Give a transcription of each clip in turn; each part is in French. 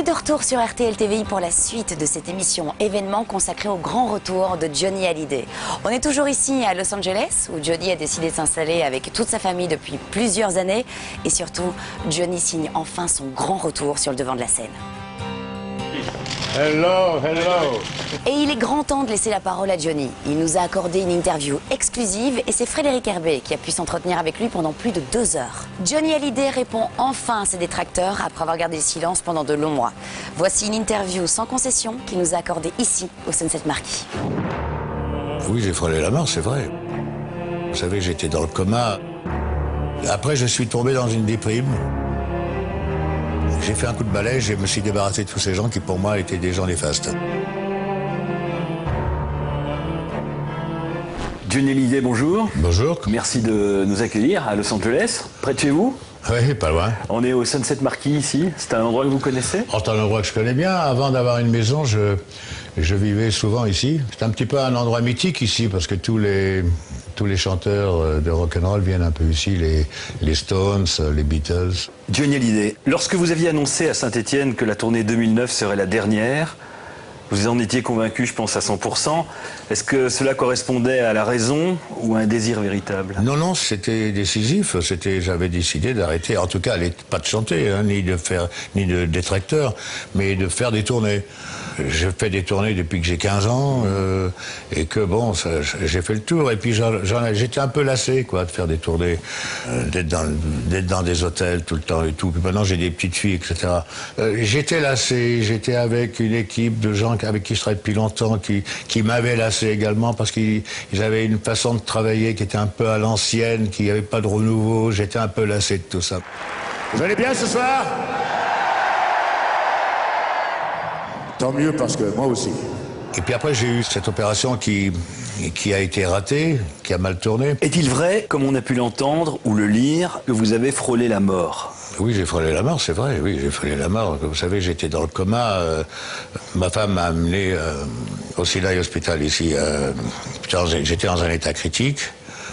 est de retour sur RTL TVI pour la suite de cette émission événement consacrée au grand retour de Johnny Hallyday. On est toujours ici à Los Angeles où Johnny a décidé de s'installer avec toute sa famille depuis plusieurs années et surtout Johnny signe enfin son grand retour sur le devant de la scène. Hello, hello. Et il est grand temps de laisser la parole à Johnny. Il nous a accordé une interview exclusive et c'est Frédéric Herbet qui a pu s'entretenir avec lui pendant plus de 2 heures. Johnny Hallyday répond enfin à ses détracteurs après avoir gardé le silence pendant de longs mois. Voici une interview sans concession qu'il nous a accordée ici au Sunset Marquis. Oui, j'ai frôlé la mort, c'est vrai. Vous savez, j'étais dans le coma. Après, je suis tombé dans une déprime. J'ai fait un coup de balai, je me suis débarrassé de tous ces gens qui, pour moi, étaient des gens néfastes. Johnny Hallyday, bonjour. Bonjour. Merci de nous accueillir à Los Angeles, près de chez vous. Oui, pas loin. On est au Sunset Marquis ici. C'est un endroit que vous connaissez? Oh, c'est un endroit que je connais bien. Avant d'avoir une maison, je vivais souvent ici. C'est un petit peu un endroit mythique ici, parce que tous les chanteurs de rock'n'roll viennent un peu ici, les Stones, les Beatles. Johnny Hallyday, lorsque vous aviez annoncé à Saint-Étienne que la tournée 2009 serait la dernière, vous en étiez convaincu, je pense, à 100%. Est-ce que cela correspondait à la raison ou à un désir véritable? Non, c'était décisif. J'avais décidé d'arrêter, en tout cas, pas de chanter, hein, ni d'être acteur, mais de faire des tournées. Je fais des tournées depuis que j'ai 15 ans, et que bon, j'ai fait le tour. Et puis j'étais un peu lassé, quoi, de faire des tournées, d'être dans des hôtels tout le temps et tout. Puis maintenant, j'ai des petites filles, etc. J'étais lassé. J'étais avec une équipe de gens avec qui je travaille depuis longtemps, qui m'avaient lassé également parce qu'ils avaient une façon de travailler qui était un peu à l'ancienne, qui n'avait pas de renouveau. J'étais un peu lassé de tout ça. Vous allez bien ce soir? Tant mieux parce que moi aussi. Et puis après, j'ai eu cette opération qui a été ratée, qui a mal tourné. Est-il vrai, comme on a pu l'entendre ou le lire, que vous avez frôlé la mort? Oui, j'ai frôlé la mort, c'est vrai. Oui, j'ai frôlé la mort. Vous savez, j'étais dans le coma. Ma femme m'a amené au Sinai Hospital ici. J'étais dans un état critique.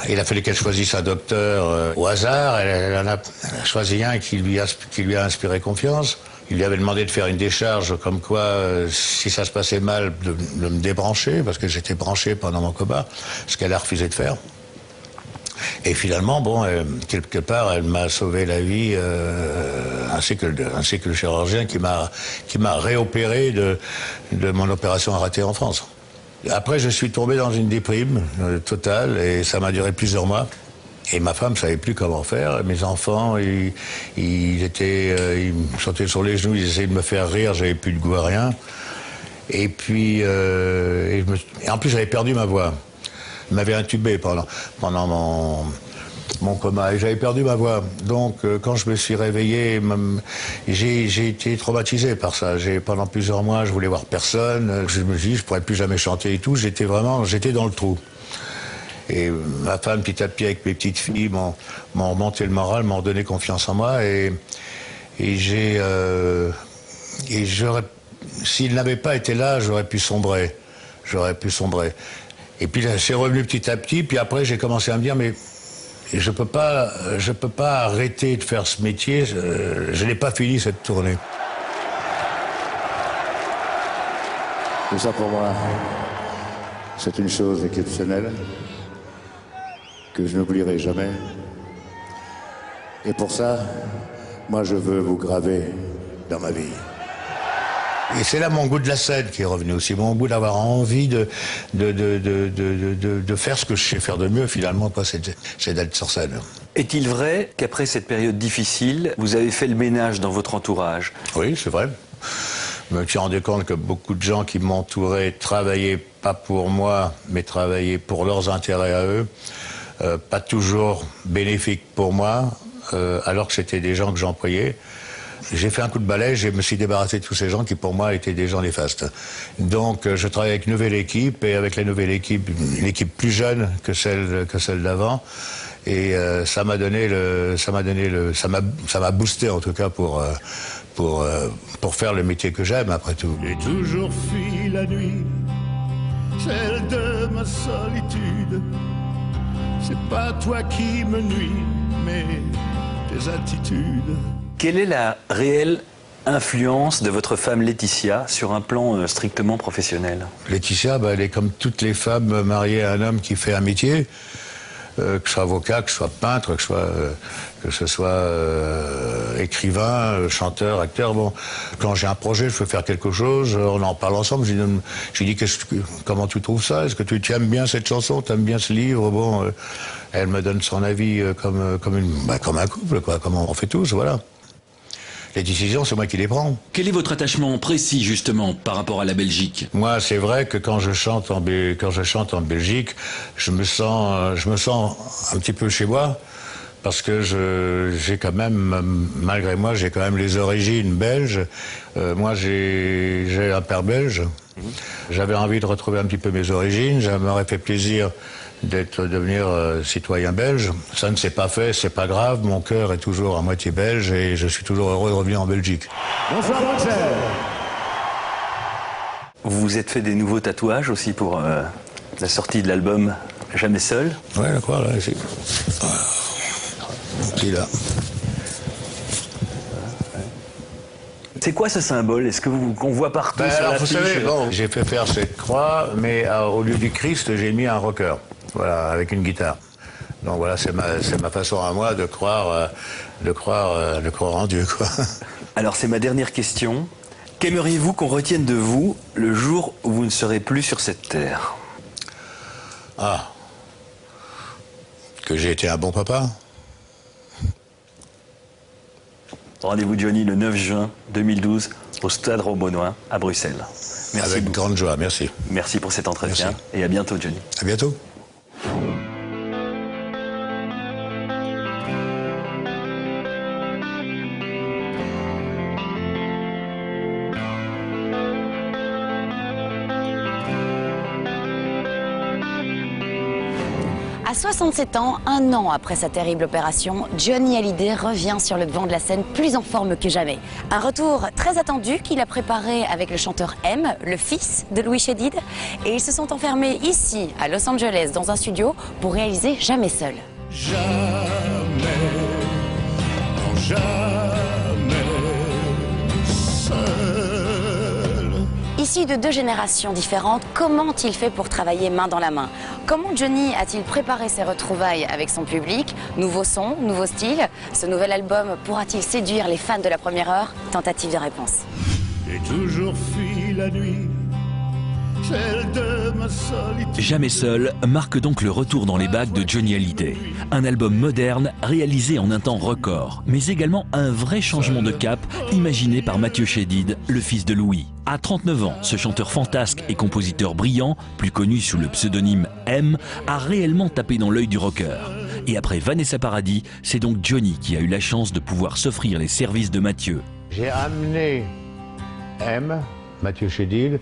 Il a fallu qu'elle choisisse un docteur au hasard. Elle en a choisi un qui lui a inspiré confiance. Il lui avait demandé de faire une décharge comme quoi, si ça se passait mal, de me débrancher, parce que j'étais branché pendant mon coma, ce qu'elle a refusé de faire. Et finalement, bon, quelque part, elle m'a sauvé la vie, ainsi que le chirurgien qui m'a réopéré de mon opération ratée en France. Après, je suis tombé dans une déprime totale, et ça m'a duré plusieurs mois. Et ma femme ne savait plus comment faire. Mes enfants, ils me sautaient sur les genoux, ils essayaient de me faire rire, j'avais plus de goût à rien. Et puis, et en plus, j'avais perdu ma voix. Ils m'avaient intubé pendant mon coma, et j'avais perdu ma voix. Donc, quand je me suis réveillé, j'ai été traumatisé par ça. Pendant plusieurs mois, je voulais voir personne. Je me dis, je pourrais plus jamais chanter et tout. J'étais dans le trou. Et ma femme, petit à petit, avec mes petites filles, m'ont remonté le moral, m'ont donné confiance en moi. S'il n'avait pas été là, j'aurais pu sombrer. Et puis là, c'est revenu petit à petit. Puis après, j'ai commencé à me dire, mais je peux pas arrêter de faire ce métier. Je n'ai pas fini cette tournée. Tout ça pour moi, c'est une chose exceptionnelle que je n'oublierai jamais. Et pour ça, moi je veux vous graver dans ma vie. Et c'est là mon goût de la scène qui est revenu aussi, mon goût d'avoir envie de faire ce que je sais faire de mieux finalement, c'est d'être sur scène. Est-il vrai qu'après cette période difficile, vous avez fait le ménage dans votre entourage? Oui, c'est vrai. Je me suis rendu compte que beaucoup de gens qui m'entouraient travaillaient pas pour moi, mais travaillaient pour leurs intérêts à eux. Pas toujours bénéfiques pour moi, alors que c'était des gens que j'employais. J'ai fait un coup de balai, je me suis débarrassé de tous ces gens qui pour moi étaient des gens néfastes. Donc je travaille avec une nouvelle équipe, et avec la nouvelle équipe, une équipe plus jeune que celle d'avant. Et ça m'a boosté en tout cas pour faire le métier que j'aime après tout. J'ai toujours fui la nuit, celle de ma solitude. C'est pas toi qui me nuis, mais tes attitudes. Quelle est la réelle influence de votre femme Laetitia sur un plan strictement professionnel? Laetitia, elle est comme toutes les femmes mariées à un homme qui fait un métier. Que je sois avocat, que je sois peintre, que je sois écrivain, chanteur, acteur. Bon, quand j'ai un projet, je veux faire quelque chose, on en parle ensemble. Je lui dis comment tu trouves ça? Est-ce que tu aimes bien cette chanson? Tu aimes bien ce livre? Bon, elle me donne son avis comme un couple, quoi, comme on fait tous, voilà. Les décisions, c'est moi qui les prends. Quel est votre attachement précis, justement, par rapport à la Belgique? Moi, c'est vrai que quand je chante en Belgique, je me sens un petit peu chez moi, parce que j'ai quand même, malgré moi, j'ai quand même les origines belges. Moi, j'ai un père belge. J'avais envie de retrouver un petit peu mes origines. Ça m'aurait fait plaisir de devenir citoyen belge. Ça ne s'est pas fait, c'est pas grave. Mon cœur est toujours à moitié belge et je suis toujours heureux de revenir en Belgique. Bonsoir Bruxelles. Vous vous êtes fait des nouveaux tatouages aussi pour la sortie de l'album Jamais Seul? Ouais, d'accord, là, ici. Qui là? C'est quoi ce symbole? Est-ce que qu'on voit partout sur alors, l'affiche? vous savez, bon, j'ai fait faire cette croix, mais au lieu du Christ, j'ai mis un rocker, voilà, avec une guitare. Donc voilà, c'est ma façon à moi de croire en Dieu, quoi. Alors c'est ma dernière question. Qu'aimeriez-vous qu'on retienne de vous le jour où vous ne serez plus sur cette terre? Ah, que j'ai été un bon papa. Rendez-vous Johnny le 9 juin 2012 au Stade Rombonnois à Bruxelles. Merci Avec beaucoup. grande joie, merci. Merci pour cet entretien. Merci. Et à bientôt Johnny. À bientôt. À 67 ans, un an après sa terrible opération, Johnny Hallyday revient sur le devant de la scène plus en forme que jamais. Un retour très attendu qu'il a préparé avec le chanteur M, le fils de Louis Chédid. Et ils se sont enfermés ici, à Los Angeles, dans un studio pour réaliser Jamais Seul. Jamais, non jamais seul. Issu de deux générations différentes, comment a-t-il fait pour travailler main dans la main? Comment Johnny a-t-il préparé ses retrouvailles avec son public? Nouveau son, nouveau style. Ce nouvel album pourra-t-il séduire les fans de la première heure? Tentative de réponse. J'ai toujours fui la nuit, celle de ma solitude. Jamais Seul marque donc le retour dans les bacs de Johnny Hallyday. Un album moderne réalisé en un temps record, mais également un vrai changement de cap imaginé par Mathieu Chédid, le fils de Louis. À 39 ans, ce chanteur fantasque et compositeur brillant, plus connu sous le pseudonyme M, a réellement tapé dans l'œil du rocker. Et après Vanessa Paradis, c'est donc Johnny qui a eu la chance de pouvoir s'offrir les services de Mathieu. J'ai amené M, Mathieu Chédid,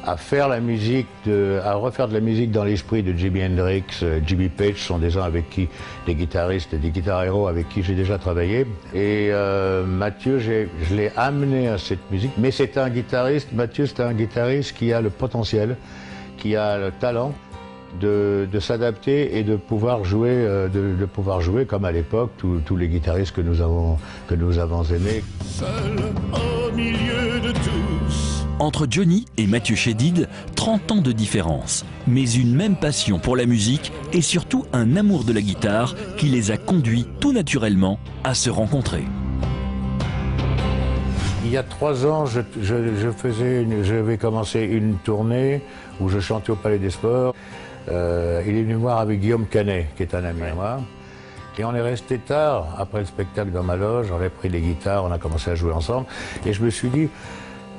à faire la musique, à refaire de la musique dans l'esprit de Jimi Hendrix, Jimmy Page, sont des gens avec qui, des guitaristes, des guitar héros avec qui j'ai déjà travaillé. Et Mathieu, je l'ai amené à cette musique. Mais c'est un guitariste, Mathieu, c'est un guitariste qui a le potentiel, qui a le talent de s'adapter et de pouvoir jouer, comme à l'époque tous les guitaristes que nous avons aimés. Seul au milieu de tous. Entre Johnny et Mathieu Chédid, 30 ans de différence, mais une même passion pour la musique et surtout un amour de la guitare qui les a conduits tout naturellement à se rencontrer. Il y a 3 ans, j'avais commencé une tournée où je chantais au Palais des Sports. Il est venu me voir avec Guillaume Canet, qui est un ami à moi. Et on est resté tard après le spectacle dans ma loge, on a pris les guitares, on a commencé à jouer ensemble. Et je me suis dit,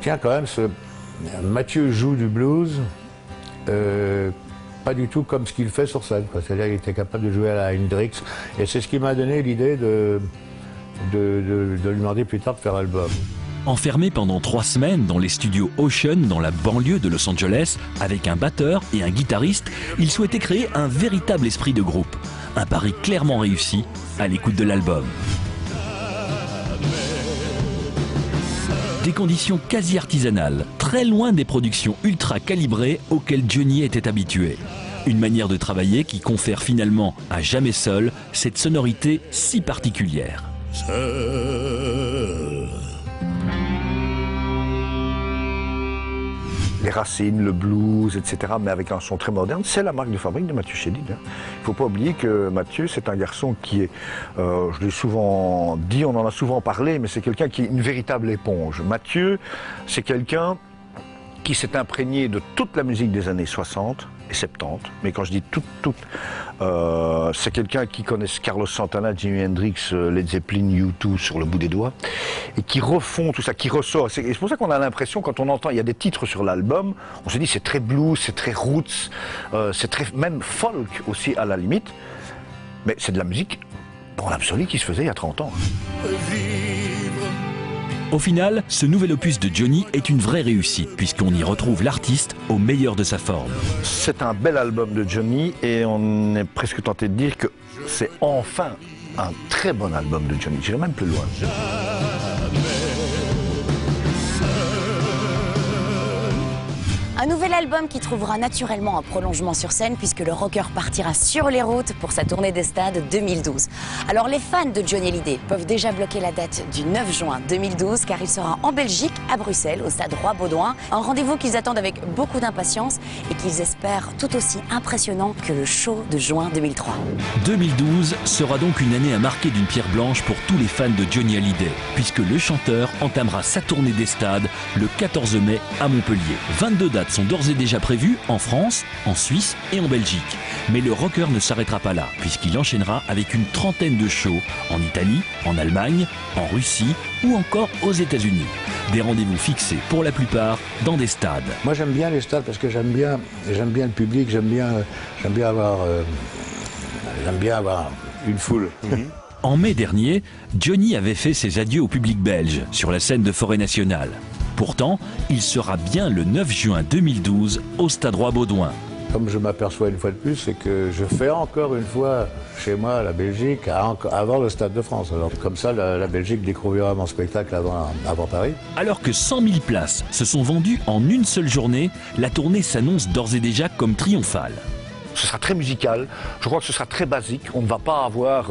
tiens, quand même, Mathieu joue du blues, pas du tout comme ce qu'il fait sur scène. C'est-à-dire qu'il était capable de jouer à la Hendrix. Et c'est ce qui m'a donné l'idée de lui demander plus tard de faire l'album. Enfermé pendant 3 semaines dans les studios Ocean dans la banlieue de Los Angeles, avec un batteur et un guitariste, il souhaitait créer un véritable esprit de groupe. Un pari clairement réussi à l'écoute de l'album. Des conditions quasi artisanales, très loin des productions ultra calibrées auxquelles Johnny était habitué. Une manière de travailler qui confère finalement à Jamais Seul cette sonorité si particulière. Seul. les racines, le blues, etc., mais avec un son très moderne. C'est la marque de fabrique de Mathieu Chédid. Il ne faut pas oublier que Mathieu, c'est un garçon qui est, je l'ai souvent dit, on en a souvent parlé, mais c'est quelqu'un qui est une véritable éponge. Mathieu, c'est quelqu'un qui s'est imprégné de toute la musique des années 60 et 70. Mais quand je dis toute, c'est quelqu'un qui connaît Carlos Santana, Jimi Hendrix, Led Zeppelin, U2 sur le bout des doigts, et qui refont tout ça, qui ressort. C'est pour ça qu'on a l'impression, quand on entend, il y a des titres sur l'album, on se dit c'est très blues, c'est très roots, c'est très même folk aussi à la limite, mais c'est de la musique dans l'absolu qui se faisait il y a 30 ans. Au final, ce nouvel opus de Johnny est une vraie réussite, puisqu'on y retrouve l'artiste au meilleur de sa forme. C'est un bel album de Johnny et on est presque tenté de dire que c'est enfin un très bon album de Johnny. J'irai même plus loin. Un nouvel album qui trouvera naturellement un prolongement sur scène puisque le rocker partira sur les routes pour sa tournée des stades 2012. Alors les fans de Johnny Hallyday peuvent déjà bloquer la date du 9 juin 2012 car il sera en Belgique, à Bruxelles, au stade Roi-Baudouin. Un rendez-vous qu'ils attendent avec beaucoup d'impatience et qu'ils espèrent tout aussi impressionnant que le show de juin 2003. 2012 sera donc une année à marquer d'une pierre blanche pour tous les fans de Johnny Hallyday, puisque le chanteur entamera sa tournée des stades le 14 mai à Montpellier. 22 dates sont d'ores et déjà prévues en France, en Suisse et en Belgique. Mais le rocker ne s'arrêtera pas là, puisqu'il enchaînera avec une trentaine de shows en Italie, en Allemagne, en Russie ou encore aux États-Unis. Des rendez-vous fixés pour la plupart dans des stades. Moi j'aime bien les stades parce que j'aime bien le public, j'aime bien avoir une foule. En mai dernier, Johnny avait fait ses adieux au public belge sur la scène de Forêt Nationale. Pourtant, il sera bien le 9 juin 2012 au stade Roi-Baudouin. Comme je m'aperçois une fois de plus, c'est que je fais encore une fois chez moi la Belgique avant le Stade de France. Alors comme ça, la Belgique découvrira mon spectacle avant Paris. Alors que 100 000 places se sont vendues en une seule journée, la tournée s'annonce d'ores et déjà comme triomphale. Ce sera très musical, je crois que ce sera très basique. On ne va pas avoir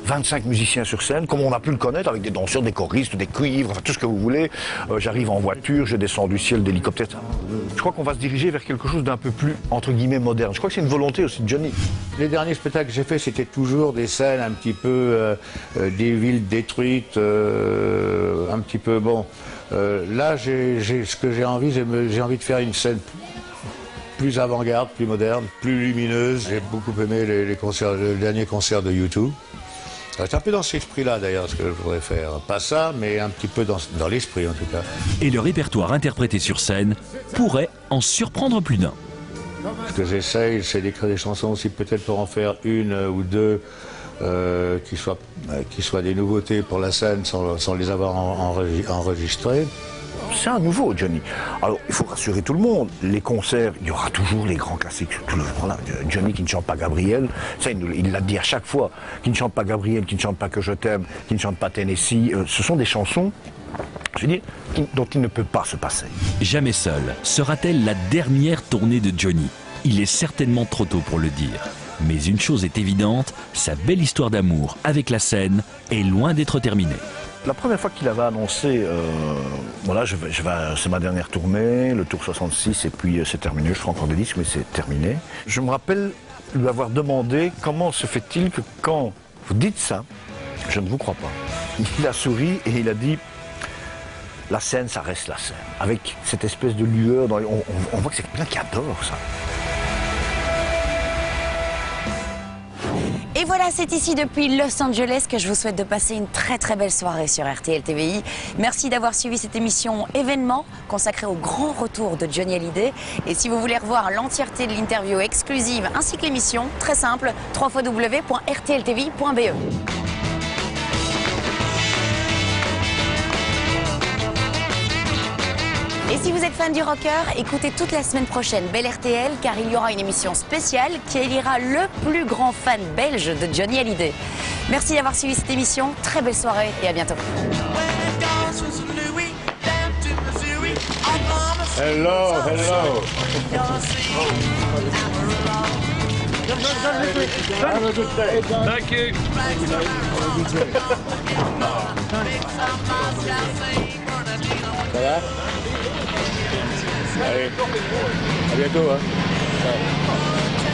25 musiciens sur scène, comme on a pu le connaître, avec des danseurs, des choristes, des cuivres, enfin tout ce que vous voulez. J'arrive en voiture, je descends du ciel d'hélicoptère. Je crois qu'on va se diriger vers quelque chose d'un peu plus, entre guillemets, moderne. Je crois que c'est une volonté aussi de Johnny. Les derniers spectacles que j'ai faits, c'était toujours des scènes un petit peu, des villes détruites, un petit peu, bon. Là, ce que j'ai envie de faire une scène plus avant-garde, plus moderne, plus lumineuse. J'ai beaucoup aimé le dernier concert de U2. C'est un peu dans cet esprit-là d'ailleurs ce que je voudrais faire. Pas ça, mais un petit peu dans l'esprit en tout cas. Et le répertoire interprété sur scène pourrait en surprendre plus d'un. Ce que j'essaye, c'est d'écrire des chansons aussi peut-être pour en faire une ou deux qui soient des nouveautés pour la scène sans les avoir enregistrées. C'est un nouveau Johnny. Alors, il faut rassurer tout le monde. Les concerts, il y aura toujours les grands classiques. Voilà, Johnny qui ne chante pas Gabriel, ça il l'a dit à chaque fois. Qui ne chante pas Gabriel, qui ne chante pas Que je t'aime, qui ne chante pas Tennessee. Ce sont des chansons, je veux dire, dont il ne peut pas se passer. Jamais seul sera-t-elle la dernière tournée de Johnny? Il est certainement trop tôt pour le dire. Mais une chose est évidente, sa belle histoire d'amour avec la scène est loin d'être terminée. La première fois qu'il avait annoncé, voilà, c'est ma dernière tournée, le tour 66, et puis c'est terminé, je ferai encore des disques, mais c'est terminé. Je me rappelle lui avoir demandé comment se fait-il que quand vous dites ça, je ne vous crois pas. Il a souri et il a dit, la scène, ça reste la scène. Avec cette espèce de lueur, on voit que c'est quelqu'un qui adore ça. Et voilà, c'est ici depuis Los Angeles que je vous souhaite de passer une très très belle soirée sur RTL TVI. Merci d'avoir suivi cette émission événement consacrée au grand retour de Johnny Hallyday. Et si vous voulez revoir l'entièreté de l'interview exclusive ainsi que l'émission, très simple, www.rtltvi.be. Et si vous êtes fan du rocker, écoutez toute la semaine prochaine Belle RTL car il y aura une émission spéciale qui élira le plus grand fan belge de Johnny Hallyday. Merci d'avoir suivi cette émission, très belle soirée et à bientôt. Hello, hello. Have a good day. Thank you. Ça va? Allez, à bientôt. Hein.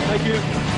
Thank you.